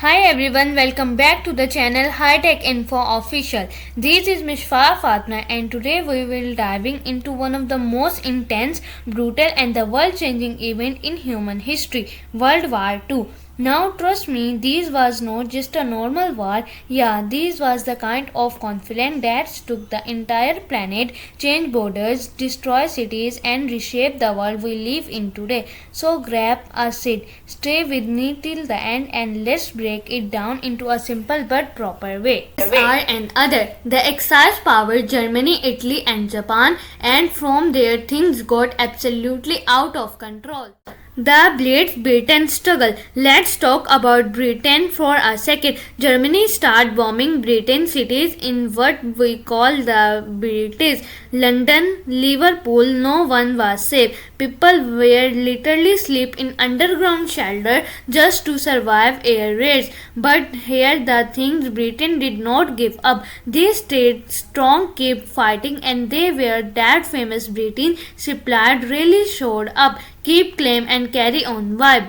Hi everyone, welcome back to the channel High Tech Info Official. This is Mishfa Fatma and today we will diving into one of the most intense, brutal and the world-changing event in human history, World War II. Now trust me, this was not just a normal war. Yeah, this was the kind of conflict that took the entire planet, changed borders, destroyed cities and reshaped the world we live in today. So grab a seat, stay with me till the end and let's break it down into a simple but proper way. USSR and other. The Axis power Germany, Italy and Japan, and from there things got absolutely out of control. The Great Britain struggle. Let's talk about Britain for a second. Germany started bombing Britain cities in what we call the British. London, Liverpool, no one was safe. People were literally sleep in underground shelter just to survive air raids. But here the things, Britain did not give up. They stayed strong, kept fighting, and they were that famous Britain supplied really showed up. Keep claim and carry on vibe.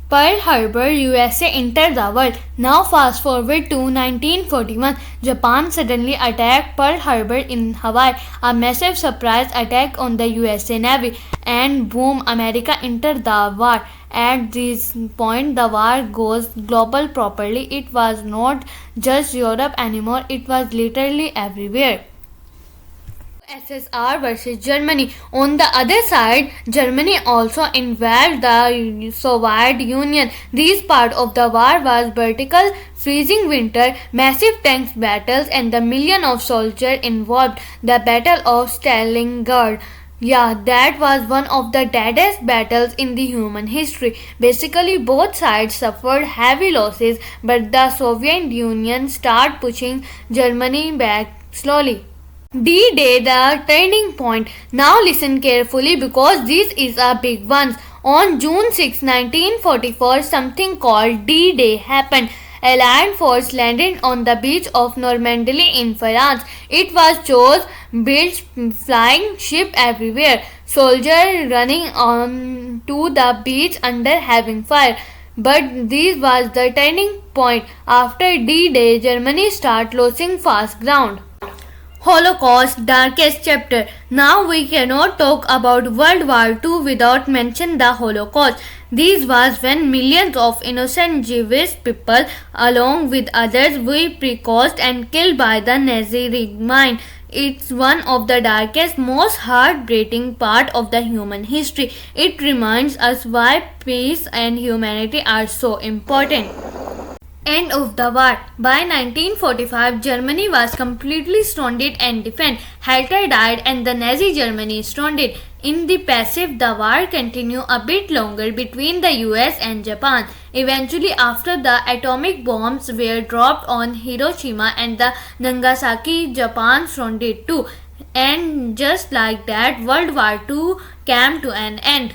Pearl Harbor, USA entered the world. Now fast forward to 1941. Japan suddenly attacked Pearl Harbor in Hawaii, a massive surprise attack on the USA Navy, and boom, America entered the war. At this point, the war goes global properly. It was not just Europe anymore, it was literally everywhere. USSR versus Germany. On the other side, Germany also invaded the Soviet Union. This part of the war was vertical, freezing winter, massive tank battles, and the million of soldiers involved. The Battle of Stalingrad. Yeah, that was one of the deadest battles in the human history. Basically, both sides suffered heavy losses, but the Soviet Union started pushing Germany back slowly. D-Day, the turning point. Now listen carefully because this is a big one. On June 6, 1944, something called D-Day happened. Allied force landed on the beach of Normandy in France. It was chose built flying ship everywhere. Soldiers running on to the beach under having fire. But this was the turning point. After D-Day, Germany started losing fast ground. Holocaust darkest chapter. Now we cannot talk about World War II without mentioning the Holocaust. This was when millions of innocent Jewish people, along with others, were precaused and killed by the Nazi regime. It's one of the darkest, most heartbreaking part of the human history. It reminds us why peace and humanity are so important. End of the war. By 1945, Germany was completely stranded and defeated. Hitler died and the Nazi Germany stranded. In the Pacific, the war continued a bit longer between the US and Japan. Eventually, after the atomic bombs were dropped on Hiroshima and the Nagasaki, Japan stranded too. And just like that, World War II came to an end.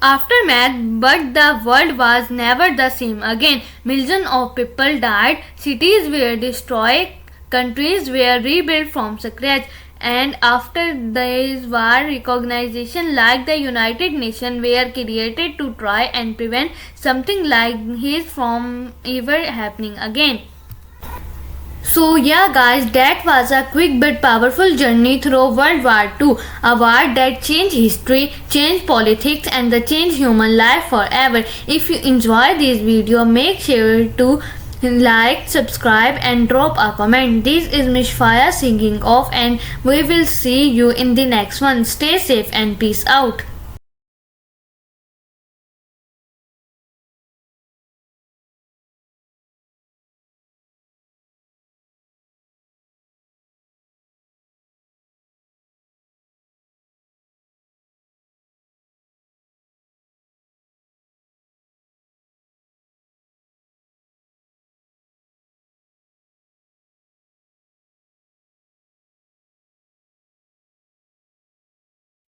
Aftermath, but the world was never the same again. Millions of people died, cities were destroyed, countries were rebuilt from scratch, and after this war, recognition like the United Nations were created to try and prevent something like this from ever happening again. So yeah guys, that was a quick but powerful journey through World War II, a war that changed history, changed politics and the changed human life forever. If you enjoy this video, make sure to like, subscribe and drop a comment. This is Mishfaya singing off and we will see you in the next one. Stay safe and peace out.